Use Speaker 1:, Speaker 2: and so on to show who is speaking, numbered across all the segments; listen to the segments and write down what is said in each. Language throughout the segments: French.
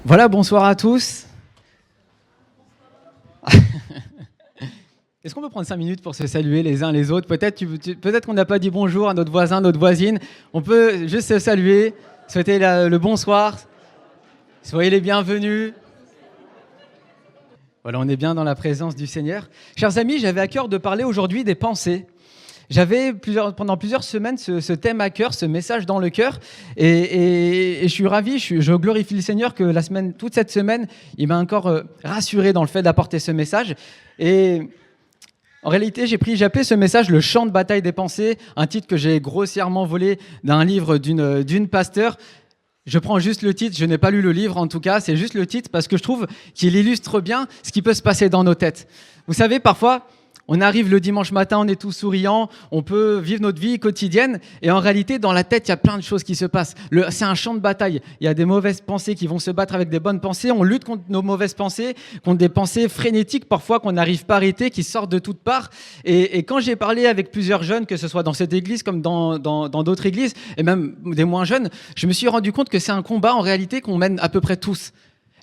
Speaker 1: Voilà, bonsoir à tous. Est-ce qu'on peut prendre 5 minutes pour se saluer les uns les autres? Peut-être qu'on n'a pas dit bonjour à notre voisin, notre voisine. On peut juste se saluer, souhaiter le bonsoir. Soyez les bienvenus. Voilà, on est bien dans la présence du Seigneur. Chers amis, j'avais à cœur de parler aujourd'hui des pensées. J'avais pendant plusieurs semaines ce thème à cœur, ce message dans le cœur, et je suis ravi, je glorifie le Seigneur que toute cette semaine, il m'a encore rassuré dans le fait d'apporter ce message. Et en réalité, j'ai appelé ce message le champ de bataille des pensées, un titre que j'ai grossièrement volé d'un livre d'une pasteur. Je prends juste le titre, je n'ai pas lu le livre en tout cas, c'est juste le titre parce que je trouve qu'il illustre bien ce qui peut se passer dans nos têtes. Vous savez, parfois, on arrive le dimanche matin, on est tout souriant, on peut vivre notre vie quotidienne et en réalité, dans la tête, il y a plein de choses qui se passent. C'est un champ de bataille. Il y a des mauvaises pensées qui vont se battre avec des bonnes pensées. On lutte contre nos mauvaises pensées, contre des pensées frénétiques parfois qu'on n'arrive pas à arrêter, qui sortent de toutes parts. Et quand j'ai parlé avec plusieurs jeunes, que ce soit dans cette église comme dans d'autres églises, et même des moins jeunes, je me suis rendu compte que c'est un combat en réalité qu'on mène à peu près tous.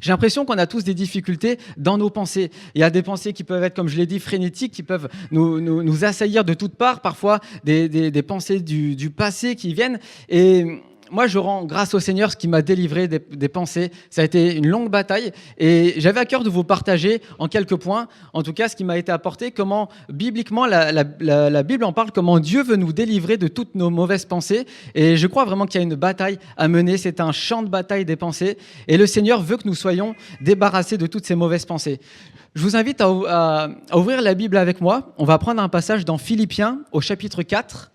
Speaker 1: J'ai l'impression qu'on a tous des difficultés dans nos pensées. Il y a des pensées qui peuvent être, comme je l'ai dit, frénétiques, qui peuvent nous assaillir de toutes parts, parfois des pensées du passé qui viennent. Et moi, je rends grâce au Seigneur ce qui m'a délivré des pensées. Ça a été une longue bataille et j'avais à cœur de vous partager en quelques points, en tout cas, ce qui m'a été apporté, comment, bibliquement, la Bible en parle, comment Dieu veut nous délivrer de toutes nos mauvaises pensées. Et je crois vraiment qu'il y a une bataille à mener. C'est un champ de bataille des pensées. Et le Seigneur veut que nous soyons débarrassés de toutes ces mauvaises pensées. Je vous invite à ouvrir la Bible avec moi. On va prendre un passage dans Philippiens, au chapitre 4,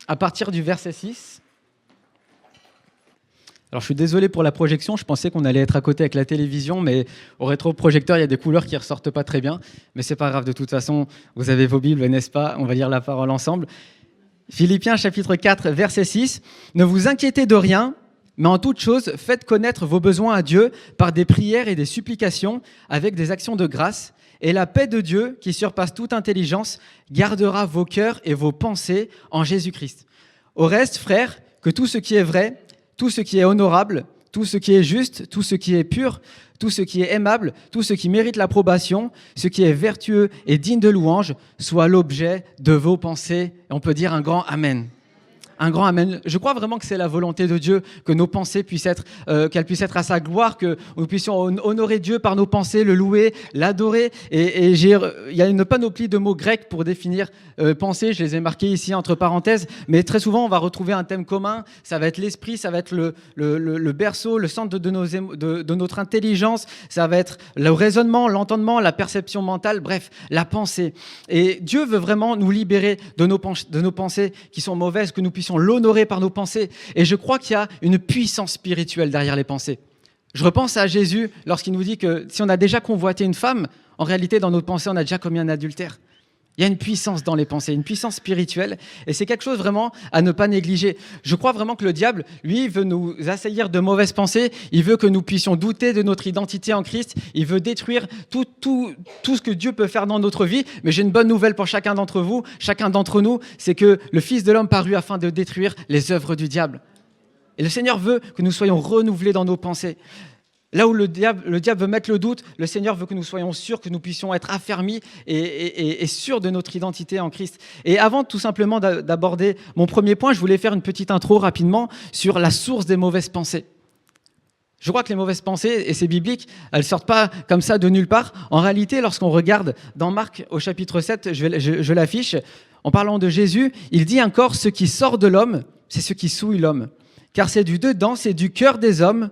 Speaker 1: à partir du verset 6. Alors, je suis désolé pour la projection, je pensais qu'on allait être à côté avec la télévision, mais au rétroprojecteur, il y a des couleurs qui ne ressortent pas très bien. Mais c'est pas grave, de toute façon, vous avez vos Bibles, n'est-ce pas? On va lire la parole ensemble. Philippiens, chapitre 4, verset 6. « Ne vous inquiétez de rien, mais en toute chose, faites connaître vos besoins à Dieu par des prières et des supplications, avec des actions de grâce. Et la paix de Dieu, qui surpasse toute intelligence, gardera vos cœurs et vos pensées en Jésus-Christ. Au reste, frères, que tout ce qui est vrai, tout ce qui est honorable, tout ce qui est juste, tout ce qui est pur, tout ce qui est aimable, tout ce qui mérite l'approbation, ce qui est vertueux et digne de louange, soit l'objet de vos pensées. » Et on peut dire un grand Amen. Un grand Amen. Je crois vraiment que c'est la volonté de Dieu, que nos pensées puissent être, qu'elles puissent être à sa gloire, que nous puissions honorer Dieu par nos pensées, le louer, l'adorer. Et il y a une panoplie de mots grecs pour définir pensée. Je les ai marqués ici entre parenthèses. Mais très souvent, on va retrouver un thème commun. Ça va être l'esprit, ça va être le berceau, le centre de notre intelligence. Ça va être le raisonnement, l'entendement, la perception mentale. Bref, la pensée. Et Dieu veut vraiment nous libérer de nos pensées qui sont mauvaises, que nous puissions l'honorer par nos pensées. Et je crois qu'il y a une puissance spirituelle derrière les pensées. Je repense à Jésus lorsqu'il nous dit que si on a déjà convoité une femme, en réalité, dans notre pensée, on a déjà commis un adultère. Il y a une puissance dans les pensées, une puissance spirituelle, et c'est quelque chose vraiment à ne pas négliger. Je crois vraiment que le diable, lui, veut nous assaillir de mauvaises pensées, il veut que nous puissions douter de notre identité en Christ, il veut détruire tout ce que Dieu peut faire dans notre vie, mais j'ai une bonne nouvelle pour chacun d'entre vous, chacun d'entre nous, c'est que le Fils de l'homme parut afin de détruire les œuvres du diable. Et le Seigneur veut que nous soyons renouvelés dans nos pensées. Là où le diable veut mettre le doute, le Seigneur veut que nous soyons sûrs, que nous puissions être affermis et sûrs de notre identité en Christ. Et avant tout simplement d'aborder mon premier point, je voulais faire une petite intro rapidement sur la source des mauvaises pensées. Je crois que les mauvaises pensées, et c'est biblique, elles ne sortent pas comme ça de nulle part. En réalité, lorsqu'on regarde dans Marc au chapitre 7, je l'affiche, en parlant de Jésus, il dit encore « Ce qui sort de l'homme, c'est ce qui souille l'homme. Car c'est du dedans, c'est du cœur des hommes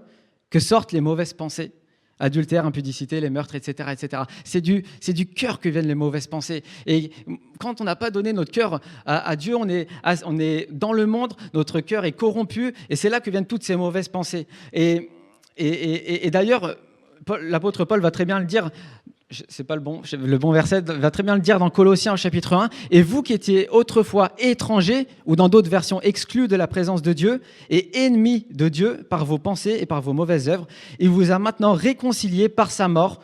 Speaker 1: que sortent les mauvaises pensées, adultère, impudicité, les meurtres, etc. etc. C'est du cœur que viennent les mauvaises pensées. Et quand on n'a pas donné notre cœur à Dieu, on est dans le monde, notre cœur est corrompu, et c'est là que viennent toutes ces mauvaises pensées. Et d'ailleurs, l'apôtre Paul va très bien le dire, c'est pas le bon verset, va très bien le dire dans Colossiens au chapitre 1. « Et vous qui étiez autrefois étrangers, ou dans d'autres versions exclus de la présence de Dieu, et ennemis de Dieu par vos pensées et par vos mauvaises œuvres, il vous a maintenant réconciliés par sa mort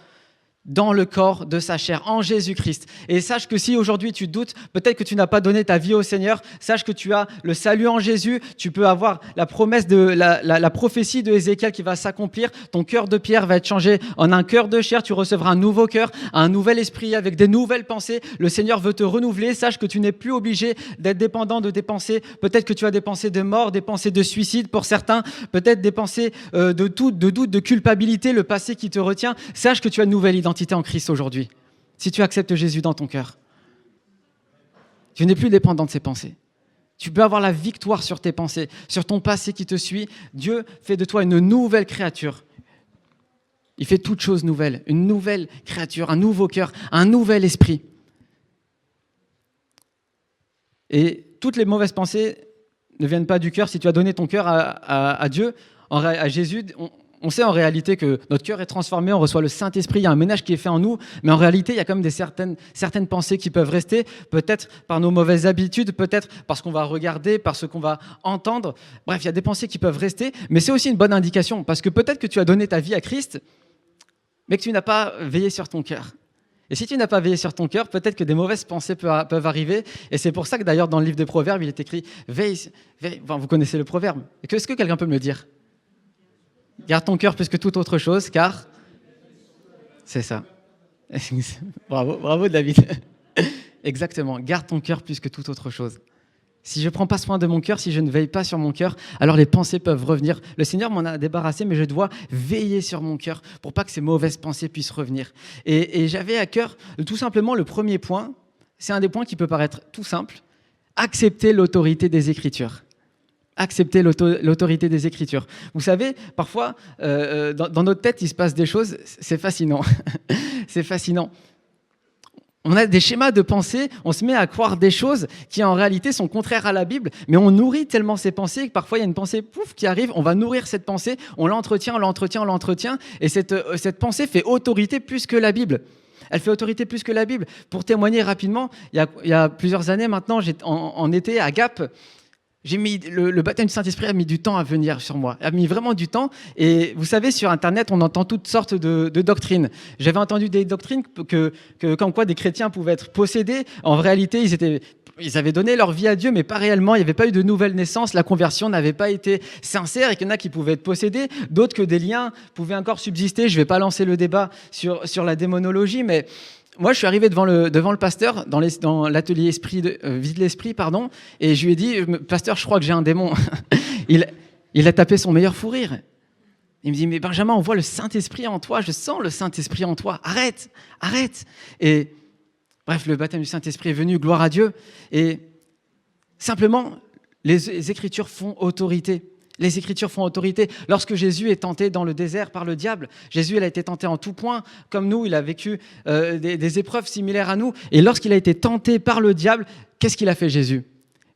Speaker 1: dans le corps de sa chair, en Jésus-Christ. Et sache que si aujourd'hui tu doutes, peut-être que tu n'as pas donné ta vie au Seigneur, sache que tu as le salut en Jésus, tu peux avoir la promesse de la prophétie de Ézéchiel qui va s'accomplir, ton cœur de pierre va être changé en un cœur de chair, tu recevras un nouveau cœur, un nouvel esprit avec des nouvelles pensées, le Seigneur veut te renouveler, sache que tu n'es plus obligé d'être dépendant de tes pensées, peut-être que tu as des pensées de mort, des pensées de suicide pour certains, peut-être des pensées de doute, de culpabilité, le passé qui te retient, sache que tu as une nouvelle identité en Christ aujourd'hui, si tu acceptes Jésus dans ton cœur. Tu n'es plus dépendant de ses pensées. Tu peux avoir la victoire sur tes pensées, sur ton passé qui te suit. Dieu fait de toi une nouvelle créature. Il fait toutes choses nouvelles, une nouvelle créature, un nouveau cœur, un nouvel esprit. Et toutes les mauvaises pensées ne viennent pas du cœur. Si tu as donné ton cœur à Dieu, à Jésus, on sait en réalité que notre cœur est transformé, on reçoit le Saint-Esprit, il y a un ménage qui est fait en nous, mais en réalité, il y a quand même certaines pensées qui peuvent rester, peut-être par nos mauvaises habitudes, peut-être parce qu'on va regarder, parce qu'on va entendre. Bref, il y a des pensées qui peuvent rester, mais c'est aussi une bonne indication, parce que peut-être que tu as donné ta vie à Christ, mais que tu n'as pas veillé sur ton cœur. Et si tu n'as pas veillé sur ton cœur, peut-être que des mauvaises pensées peuvent arriver. Et c'est pour ça que d'ailleurs, dans le livre des Proverbes, il est écrit « Veille ». Enfin, vous connaissez le proverbe. Est-ce que quelqu'un peut me le dire ? Garde ton cœur plus que toute autre chose, car c'est ça. Bravo David. Exactement, garde ton cœur plus que toute autre chose. Si je ne prends pas soin de mon cœur, si je ne veille pas sur mon cœur, alors les pensées peuvent revenir. Le Seigneur m'en a débarrassé, mais je dois veiller sur mon cœur pour pas que ces mauvaises pensées puissent revenir. Et j'avais à cœur, tout simplement, le premier point, c'est un des points qui peut paraître tout simple, accepter l'autorité des Écritures. Accepter l'autorité des Écritures. Vous savez, parfois, dans notre tête, il se passe des choses, c'est fascinant. C'est fascinant. On a des schémas de pensée, on se met à croire des choses qui en réalité sont contraires à la Bible, mais on nourrit tellement ces pensées que parfois il y a une pensée pouf qui arrive, on va nourrir cette pensée, on l'entretient, et cette pensée fait autorité plus que la Bible. Elle fait autorité plus que la Bible. Pour témoigner rapidement, il y a plusieurs années maintenant, en été à Gap, le baptême du Saint-Esprit a mis du temps à venir sur moi, a mis vraiment du temps. Et vous savez, sur Internet, on entend toutes sortes de doctrines. J'avais entendu des doctrines comme quoi des chrétiens pouvaient être possédés. En réalité, ils avaient donné leur vie à Dieu, mais pas réellement. Il n'y avait pas eu de nouvelle naissance. La conversion n'avait pas été sincère et qu'il y en a qui pouvaient être possédés. D'autres que des liens pouvaient encore subsister. Je ne vais pas lancer le débat sur la démonologie, mais moi, je suis arrivé devant le pasteur dans l'atelier Vide l'Esprit, et je lui ai dit, pasteur, je crois que j'ai un démon. il a tapé son meilleur fou rire. Il me dit, mais Benjamin, on voit le Saint-Esprit en toi, je sens le Saint-Esprit en toi, arrête. Et bref, le baptême du Saint-Esprit est venu, gloire à Dieu. Et simplement, les Écritures font autorité. Les Écritures font autorité. Lorsque Jésus est tenté dans le désert par le diable, Jésus il a été tenté en tout point, comme nous, il a vécu des épreuves similaires à nous. Et lorsqu'il a été tenté par le diable, qu'est-ce qu'il a fait Jésus ?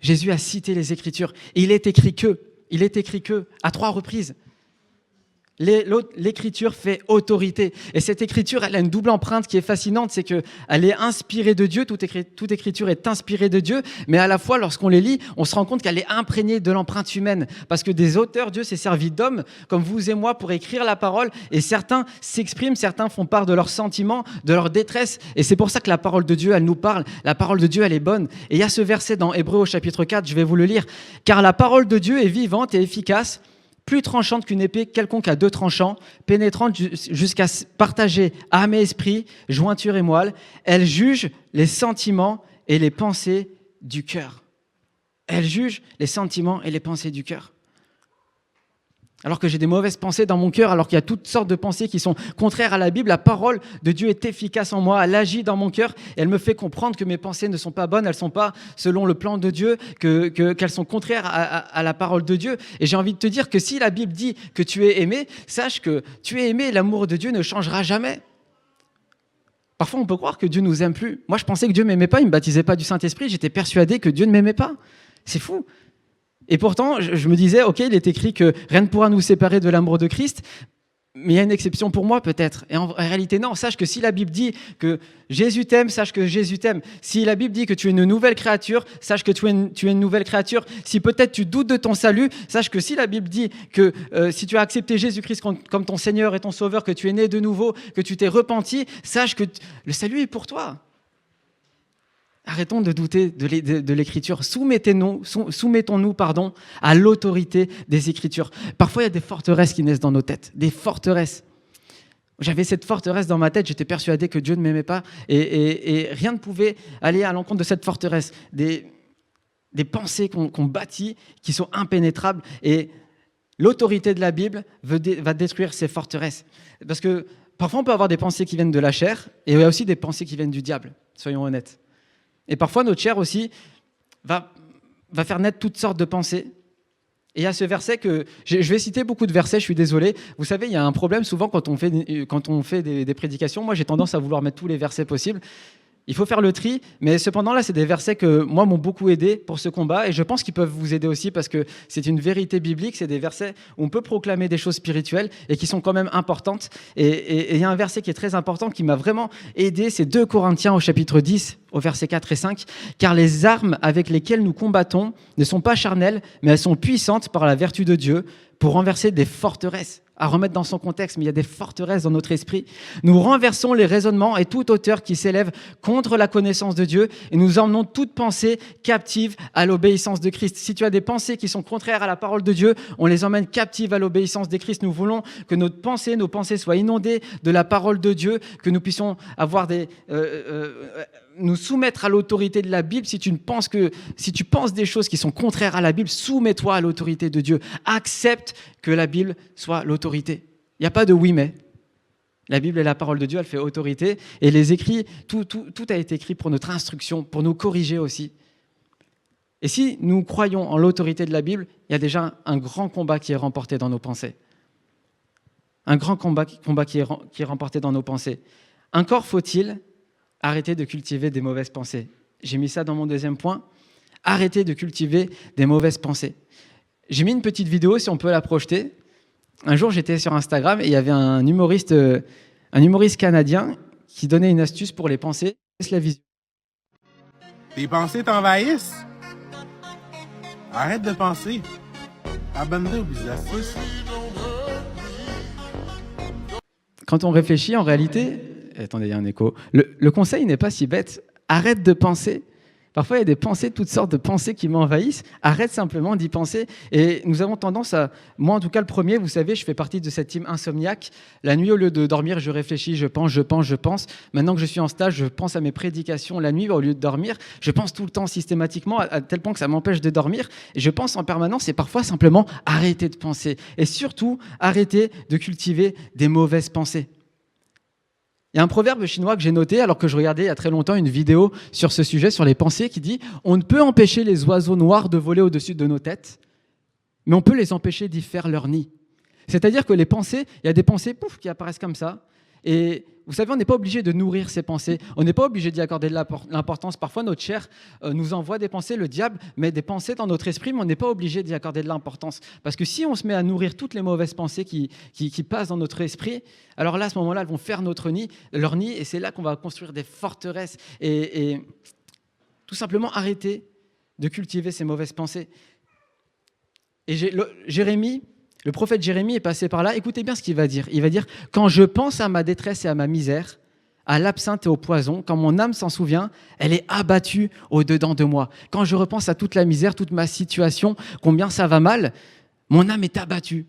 Speaker 1: Jésus a cité les Écritures. Et il est écrit que, à 3 reprises. L'écriture fait autorité. Et cette écriture, elle a une double empreinte qui est fascinante, c'est qu'elle est inspirée de Dieu, toute écriture est inspirée de Dieu, mais à la fois, lorsqu'on les lit, on se rend compte qu'elle est imprégnée de l'empreinte humaine. Parce que des auteurs, Dieu s'est servi d'hommes, comme vous et moi, pour écrire la parole, et certains s'expriment, certains font part de leurs sentiments, de leur détresse, et c'est pour ça que la parole de Dieu, elle nous parle, la parole de Dieu, elle est bonne. Et il y a ce verset dans Hébreux au chapitre 4, je vais vous le lire, « Car la parole de Dieu est vivante et efficace, plus tranchante qu'une épée quelconque à 2 tranchants, pénétrante jusqu'à partager âme et esprit, jointure et moelle. Elle juge les sentiments et les pensées du cœur. » Elle juge les sentiments et les pensées du cœur. Alors que j'ai des mauvaises pensées dans mon cœur, alors qu'il y a toutes sortes de pensées qui sont contraires à la Bible, la parole de Dieu est efficace en moi, elle agit dans mon cœur et elle me fait comprendre que mes pensées ne sont pas bonnes, elles ne sont pas selon le plan de Dieu, qu'elles sont contraires à la parole de Dieu. Et j'ai envie de te dire que si la Bible dit que tu es aimé, sache que tu es aimé et l'amour de Dieu ne changera jamais. Parfois, on peut croire que Dieu ne nous aime plus. Moi, je pensais que Dieu ne m'aimait pas, il ne me baptisait pas du Saint-Esprit, j'étais persuadé que Dieu ne m'aimait pas. C'est fou. Et pourtant, je me disais, ok, il est écrit que rien ne pourra nous séparer de l'amour de Christ, Mais il y a une exception pour moi peut-être. Et en réalité, non. Sache que si la Bible dit que Jésus t'aime, sache que Jésus t'aime. Si la Bible dit que tu es une nouvelle créature, sache que tu es une nouvelle créature. Si peut-être tu doutes de ton salut, sache que si la Bible dit que si tu as accepté Jésus-Christ comme ton Seigneur et ton Sauveur, que tu es né de nouveau, que tu t'es repenti, sache que le salut est pour toi. Arrêtons de douter de l'Écriture. Soumettons-nous à l'autorité des Écritures. Parfois, il y a des forteresses qui naissent dans nos têtes. Des forteresses. J'avais cette forteresse dans ma tête. J'étais persuadé que Dieu ne m'aimait pas. Et rien ne pouvait aller à l'encontre de cette forteresse. Des pensées qu'on bâtit qui sont impénétrables. Et l'autorité de la Bible va détruire ces forteresses. Parce que parfois, on peut avoir des pensées qui viennent de la chair. Et il y a aussi des pensées qui viennent du diable. Soyons honnêtes. Et parfois, notre chair aussi va faire naître toutes sortes de pensées. Et il y a ce verset que... Je vais citer beaucoup de versets, je suis désolé. Vous savez, il y a un problème souvent quand on fait des prédications. Moi, j'ai tendance à vouloir mettre tous les versets possibles. Il faut faire le tri, mais cependant, là, c'est des versets que moi m'ont beaucoup aidé pour ce combat, et je pense qu'ils peuvent vous aider aussi parce que c'est une vérité biblique, c'est des versets où on peut proclamer des choses spirituelles et qui sont quand même importantes. Et il y a un verset qui est très important, qui m'a vraiment aidé, c'est 2 Corinthiens au chapitre 10, au verset 4 et 5, « Car les armes avec lesquelles nous combattons ne sont pas charnelles, mais elles sont puissantes par la vertu de Dieu pour renverser des forteresses. » À remettre dans son contexte, mais il y a des forteresses dans notre esprit. Nous renversons les raisonnements et toute hauteur qui s'élève contre la connaissance de Dieu et nous emmenons toute pensée captive à l'obéissance de Christ. Si tu as des pensées qui sont contraires à la parole de Dieu, on les emmène captives à l'obéissance de Christ. Nous voulons que nos pensées soient inondées de la parole de Dieu, que nous puissions avoir nous soumettre à l'autorité de la Bible. Si tu penses des choses qui sont contraires à la Bible, soumets-toi à l'autorité de Dieu. Accepte que la Bible soit l'autorité. Il n'y a pas de oui mais. La Bible est la parole de Dieu, elle fait autorité. Et les écrits, tout a été écrit pour notre instruction, pour nous corriger aussi. Et si nous croyons en l'autorité de la Bible, il y a déjà un grand combat qui est remporté dans nos pensées. Un grand combat qui est remporté dans nos pensées. Encore faut-il arrêter de cultiver des mauvaises pensées. J'ai mis ça dans mon deuxième point. Arrêter de cultiver des mauvaises pensées. J'ai mis une petite vidéo, si on peut la projeter. Un jour, j'étais sur Instagram et il y avait un humoriste canadien qui donnait une astuce pour les pensées. La vision.
Speaker 2: Tes pensées t'envahissent? Arrête de penser. Abonne-toi aux astuces.
Speaker 1: Quand on réfléchit, en réalité... Attendez, il y a un écho. Le conseil n'est pas si bête. Arrête de penser. Parfois, il y a des pensées, toutes sortes de pensées qui m'envahissent. Arrête simplement d'y penser. Et nous avons tendance à... Moi, en tout cas, le premier, vous savez, je fais partie de cette team insomniaque. La nuit, au lieu de dormir, je réfléchis, je pense. Maintenant que je suis en stage, je pense à mes prédications. La nuit, au lieu de dormir, je pense tout le temps systématiquement, à tel point que ça m'empêche de dormir. Et je pense en permanence. Et parfois, simplement, arrêter de penser. Et surtout, arrêter de cultiver des mauvaises pensées. Il y a un proverbe chinois que j'ai noté alors que je regardais il y a très longtemps une vidéo sur ce sujet, sur les pensées, qui dit « On ne peut empêcher les oiseaux noirs de voler au-dessus de nos têtes, mais on peut les empêcher d'y faire leur nid. » C'est-à-dire que les pensées, il y a des pensées qui apparaissent comme ça. Et vous savez, on n'est pas obligé de nourrir ces pensées. On n'est pas obligé d'y accorder de l'importance. Parfois, notre chair nous envoie des pensées. Le diable met des pensées dans notre esprit, mais on n'est pas obligé d'y accorder de l'importance. Parce que si on se met à nourrir toutes les mauvaises pensées qui passent dans notre esprit, alors là, à ce moment-là, elles vont faire leur nid, et c'est là qu'on va construire des forteresses. Et tout simplement arrêter de cultiver ces mauvaises pensées. Et Jérémie... Le prophète Jérémie est passé par là. Écoutez bien ce qu'il va dire. Il va dire « Quand je pense à ma détresse et à ma misère, à l'absinthe et au poison, quand mon âme s'en souvient, elle est abattue au-dedans de moi. Quand je repense à toute la misère, toute ma situation, combien ça va mal, mon âme est abattue.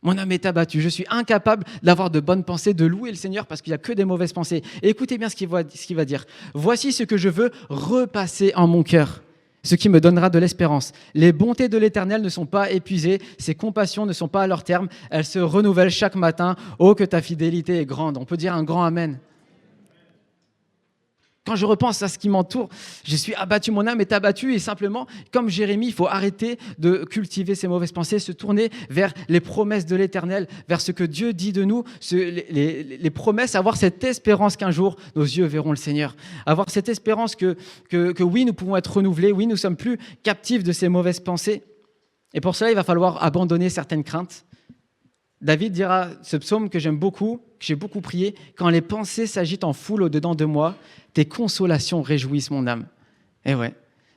Speaker 1: Mon âme est abattue. Je suis incapable d'avoir de bonnes pensées, de louer le Seigneur parce qu'il n'y a que des mauvaises pensées. Et écoutez bien ce qu'il va dire. Voici ce que je veux repasser en mon cœur. Ce qui me donnera de l'espérance. Les bontés de l'Éternel ne sont pas épuisées, ses compassions ne sont pas à leur terme, elles se renouvellent chaque matin. Oh, que ta fidélité est grande. On peut dire un grand amen. Quand je repense à ce qui m'entoure, je suis abattu, mon âme est abattue et simplement, comme Jérémie, il faut arrêter de cultiver ces mauvaises pensées, se tourner vers les promesses de l'Éternel, vers ce que Dieu dit de nous, les promesses, avoir cette espérance qu'un jour, nos yeux verront le Seigneur. Avoir cette espérance que oui, nous pouvons être renouvelés, oui, nous ne sommes plus captifs de ces mauvaises pensées. Et pour cela, il va falloir abandonner certaines craintes. David dira ce psaume que j'aime beaucoup, que j'ai beaucoup prié, quand les pensées s'agitent en foule au-dedans de moi, tes consolations réjouissent mon âme. Et ouais,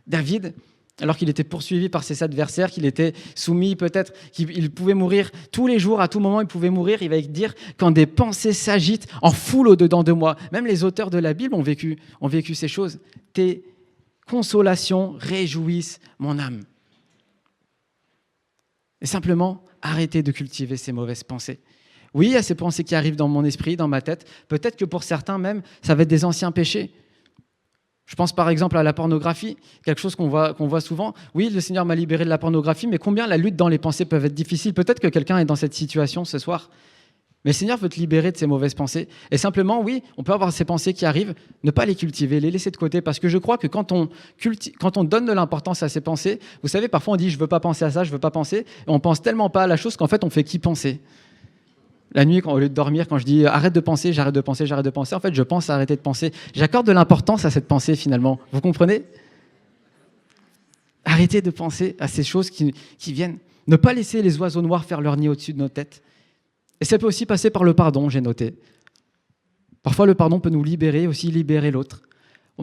Speaker 1: David, alors qu'il était poursuivi par ses adversaires, qu'il était soumis peut-être, qu'il pouvait mourir tous les jours, à tout moment il pouvait mourir, il va dire quand des pensées s'agitent en foule au-dedans de moi. Même les auteurs de la Bible ont vécu ces choses. Tes consolations réjouissent mon âme. Et simplement, arrêtez de cultiver ces mauvaises pensées. Oui, il y a ces pensées qui arrivent dans mon esprit, dans ma tête. Peut-être que pour certains même, ça va être des anciens péchés. Je pense par exemple à la pornographie, quelque chose qu'on voit souvent. Oui, le Seigneur m'a libéré de la pornographie, mais combien la lutte dans les pensées peut être difficile. Peut-être que quelqu'un est dans cette situation ce soir, mais le Seigneur veut te libérer de ces mauvaises pensées. Et simplement, oui, on peut avoir ces pensées qui arrivent, ne pas les cultiver, les laisser de côté, parce que je crois que quand on donne de l'importance à ces pensées, vous savez, parfois on dit « je ne veux pas penser à ça, je ne veux pas penser », et on pense tellement pas à la chose qu'en fait on fait qu'y penser. La nuit, au lieu de dormir, quand je dis arrête de penser, j'arrête de penser, j'arrête de penser, en fait, je pense à arrêter de penser. J'accorde de l'importance à cette pensée, finalement. Vous comprenez ? Arrêtez de penser à ces choses qui viennent. Ne pas laisser les oiseaux noirs faire leur nid au-dessus de nos têtes. Et ça peut aussi passer par le pardon, j'ai noté. Parfois, le pardon peut nous libérer, aussi libérer l'autre.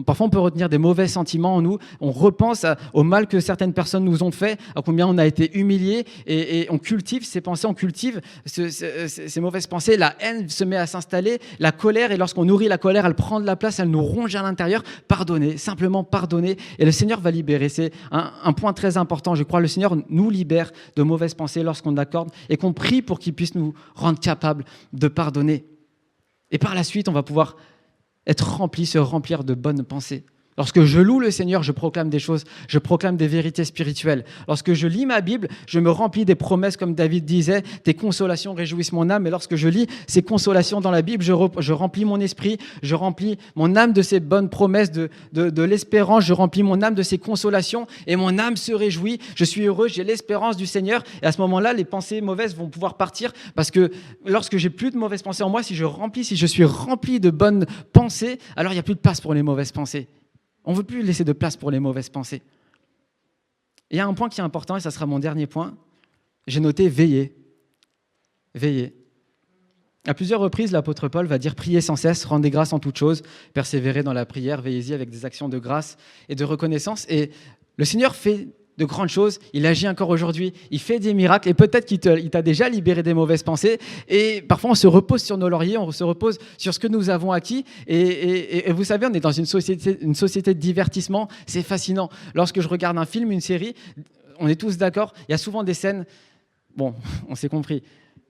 Speaker 1: Parfois, on peut retenir des mauvais sentiments en nous. On repense au mal que certaines personnes nous ont fait, à combien on a été humiliés, et on cultive ces pensées, on cultive ces mauvaises pensées. La haine se met à s'installer, la colère, et lorsqu'on nourrit la colère, elle prend de la place, elle nous ronge à l'intérieur. Pardonner, simplement pardonner, et le Seigneur va libérer. C'est un point très important, je crois. Le Seigneur nous libère de mauvaises pensées lorsqu'on accorde et qu'on prie pour qu'il puisse nous rendre capables de pardonner. Et par la suite, on va pouvoir être rempli, se remplir de bonnes pensées. Lorsque je loue le Seigneur, je proclame des choses, je proclame des vérités spirituelles. Lorsque je lis ma Bible, je me remplis des promesses, comme David disait, tes consolations réjouissent mon âme. Et lorsque je lis ces consolations dans la Bible, je remplis mon esprit, je remplis mon âme de ces bonnes promesses, de l'espérance, je remplis mon âme de ces consolations, et mon âme se réjouit, je suis heureux, j'ai l'espérance du Seigneur. Et à ce moment-là, les pensées mauvaises vont pouvoir partir, parce que lorsque j'ai plus de mauvaises pensées en moi, si je suis rempli de bonnes pensées, alors il n'y a plus de place pour les mauvaises pensées. On ne veut plus laisser de place pour les mauvaises pensées. Il y a un point qui est important, et ça sera mon dernier point. J'ai noté veiller. Veiller. À plusieurs reprises, l'apôtre Paul va dire « Priez sans cesse, rendez grâce en toutes choses, persévérez dans la prière, veillez-y avec des actions de grâce et de reconnaissance. » Et le Seigneur fait de grandes choses, il agit encore aujourd'hui, il fait des miracles, et peut-être qu'il t'a déjà libéré des mauvaises pensées, et parfois on se repose sur nos lauriers, on se repose sur ce que nous avons acquis, et vous savez, on est dans une société de divertissement, c'est fascinant. Lorsque je regarde un film, une série, on est tous d'accord, il y a souvent des scènes, bon, on s'est compris,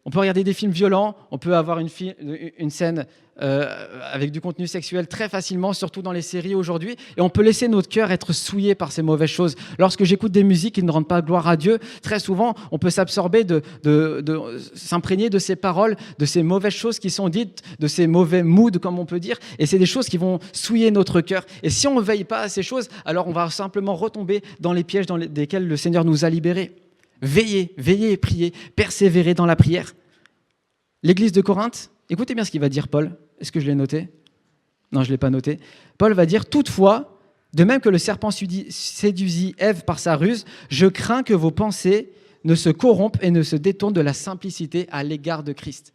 Speaker 1: on peut regarder des films violents, on peut avoir une scène avec du contenu sexuel très facilement, surtout dans les séries aujourd'hui, et on peut laisser notre cœur être souillé par ces mauvaises choses. Lorsque j'écoute des musiques qui ne rendent pas gloire à Dieu, très souvent, on peut s'absorber, de s'imprégner de ces paroles, de ces mauvaises choses qui sont dites, de ces mauvais moods, comme on peut dire, et c'est des choses qui vont souiller notre cœur. Et si on ne veille pas à ces choses, alors on va simplement retomber dans les pièges desquels le Seigneur nous a libérés. Veillez, veillez et priez, persévérez dans la prière. L'église de Corinthe, écoutez bien ce qu'il va dire Paul. Est-ce que je l'ai noté ? Non, je ne l'ai pas noté. Paul va dire « Toutefois, de même que le serpent séduisit Ève par sa ruse, je crains que vos pensées ne se corrompent et ne se détournent de la simplicité à l'égard de Christ. »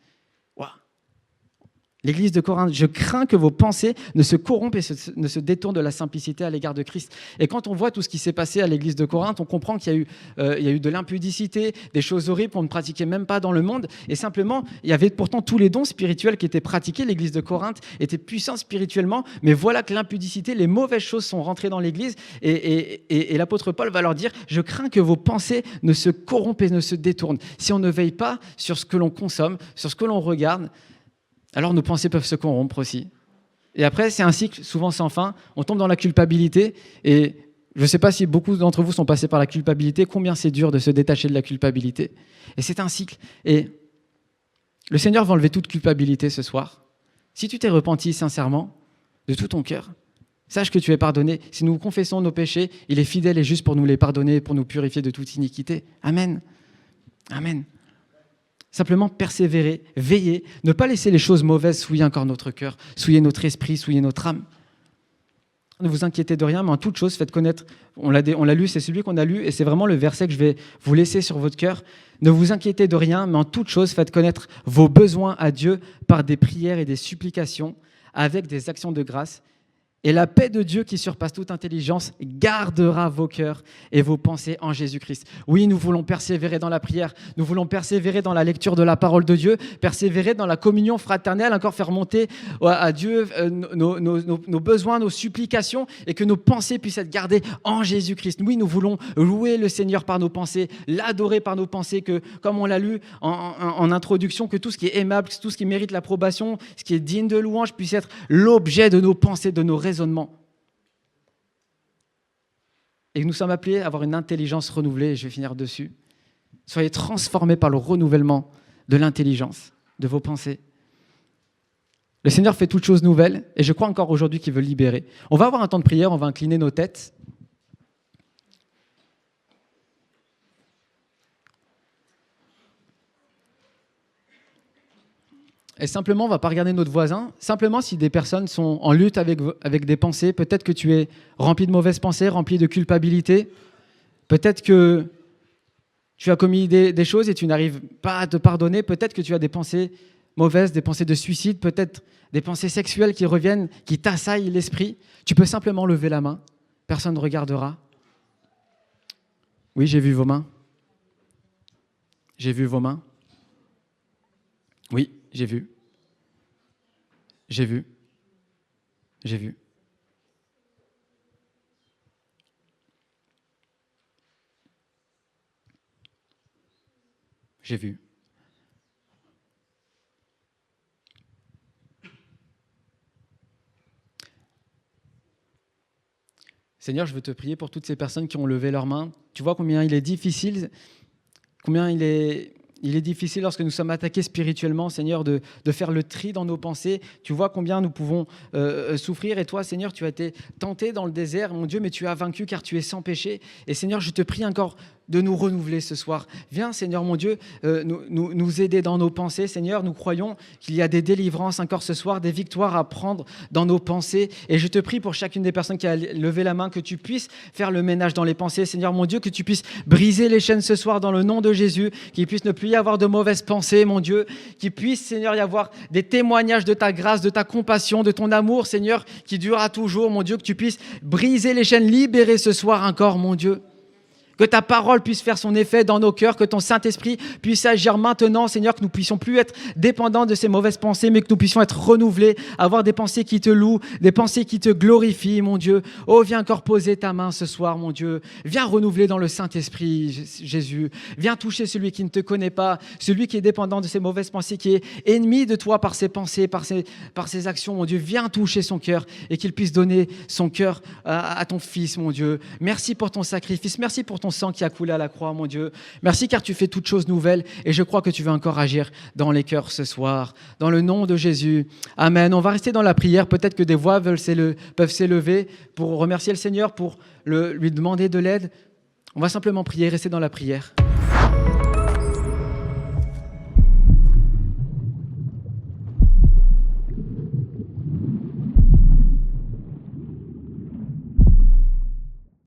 Speaker 1: L'église de Corinthe, je crains que vos pensées ne se corrompent et ne se détournent de la simplicité à l'égard de Christ. Et quand on voit tout ce qui s'est passé à l'église de Corinthe, on comprend qu'il y a eu de l'impudicité, des choses horribles qu'on ne pratiquait même pas dans le monde. Et simplement, il y avait pourtant tous les dons spirituels qui étaient pratiqués. L'église de Corinthe était puissante spirituellement, mais voilà que l'impudicité, les mauvaises choses sont rentrées dans l'église. Et l'apôtre Paul va leur dire, je crains que vos pensées ne se corrompent et ne se détournent. Si on ne veille pas sur ce que l'on consomme, sur ce que l'on regarde, alors nos pensées peuvent se corrompre aussi. Et après, c'est un cycle souvent sans fin. On tombe dans la culpabilité. Et je ne sais pas si beaucoup d'entre vous sont passés par la culpabilité, combien c'est dur de se détacher de la culpabilité. Et c'est un cycle. Et le Seigneur va enlever toute culpabilité ce soir. Si tu t'es repenti sincèrement, de tout ton cœur, sache que tu es pardonné. Si nous confessons nos péchés, il est fidèle et juste pour nous les pardonner, pour nous purifier de toute iniquité. Amen. Amen. Simplement persévérer, veiller, ne pas laisser les choses mauvaises souiller encore notre cœur, souiller notre esprit, souiller notre âme. Ne vous inquiétez de rien, mais en toute chose, faites connaître. On l'a lu, c'est celui qu'on a lu, et c'est vraiment le verset que je vais vous laisser sur votre cœur. Ne vous inquiétez de rien, mais en toute chose, faites connaître vos besoins à Dieu par des prières et des supplications, avec des actions de grâce. Et la paix de Dieu qui surpasse toute intelligence gardera vos cœurs et vos pensées en Jésus-Christ. Oui, nous voulons persévérer dans la prière, nous voulons persévérer dans la lecture de la parole de Dieu, persévérer dans la communion fraternelle, encore faire monter à Dieu nos besoins, nos supplications, et que nos pensées puissent être gardées en Jésus-Christ. Oui, nous voulons louer le Seigneur par nos pensées, l'adorer par nos pensées, que, comme on l'a lu en introduction, que tout ce qui est aimable, tout ce qui mérite l'approbation, ce qui est digne de louange puisse être l'objet de nos pensées, de nos raisonnements. Et nous sommes appelés à avoir une intelligence renouvelée, et je vais finir dessus. Soyez transformés par le renouvellement de l'intelligence, de vos pensées. Le Seigneur fait toutes choses nouvelles, et je crois encore aujourd'hui qu'il veut libérer. On va avoir un temps de prière, on va incliner nos têtes. Et simplement, on ne va pas regarder notre voisin. Simplement, si des personnes sont en lutte avec des pensées, peut-être que tu es rempli de mauvaises pensées, rempli de culpabilité. Peut-être que tu as commis des choses et tu n'arrives pas à te pardonner. Peut-être que tu as des pensées mauvaises, des pensées de suicide, peut-être des pensées sexuelles qui reviennent, qui t'assaillent l'esprit. Tu peux simplement lever la main. Personne ne regardera. Oui, j'ai vu vos mains. J'ai vu vos mains. Oui, j'ai vu. J'ai vu. J'ai vu. J'ai vu. Seigneur, je veux te prier pour toutes ces personnes qui ont levé leurs mains. Tu vois combien il est difficile, difficile lorsque nous sommes attaqués spirituellement, Seigneur, de faire le tri dans nos pensées. Tu vois combien nous pouvons souffrir. Et toi, Seigneur, tu as été tenté dans le désert, mon Dieu, mais tu as vaincu car tu es sans péché. Et Seigneur, je te prie encore de nous renouveler ce soir. Viens, Seigneur, mon Dieu, nous aider dans nos pensées. Seigneur, nous croyons qu'il y a des délivrances encore ce soir, des victoires à prendre dans nos pensées. Et je te prie pour chacune des personnes qui a levé la main, que tu puisses faire le ménage dans les pensées. Seigneur, mon Dieu, que tu puisses briser les chaînes ce soir dans le nom de Jésus, qu'il puisse ne plus y avoir de mauvaises pensées, mon Dieu, qu'il puisse, Seigneur, y avoir des témoignages de ta grâce, de ta compassion, de ton amour, Seigneur, qui durera toujours, mon Dieu, que tu puisses briser les chaînes, libérer ce soir encore, mon Dieu. Que ta parole puisse faire son effet dans nos cœurs, que ton Saint-Esprit puisse agir maintenant, Seigneur, que nous puissions plus être dépendants de ces mauvaises pensées, mais que nous puissions être renouvelés, avoir des pensées qui te louent, des pensées qui te glorifient, mon Dieu. Oh, viens encore poser ta main ce soir, mon Dieu. Viens renouveler dans le Saint-Esprit, Jésus. Viens toucher celui qui ne te connaît pas, celui qui est dépendant de ces mauvaises pensées, qui est ennemi de toi par ses pensées, par ses actions, mon Dieu. Viens toucher son cœur et qu'il puisse donner son cœur à ton Fils, mon Dieu. Merci pour ton sacrifice, merci pour ton sang qui a coulé à la croix, mon Dieu. Merci car tu fais toutes choses nouvelles et je crois que tu veux encore agir dans les cœurs ce soir. Dans le nom de Jésus. Amen. On va rester dans la prière. Peut-être que des voix peuvent s'élever pour remercier le Seigneur, pour lui demander de l'aide. On va simplement prier, rester dans la prière.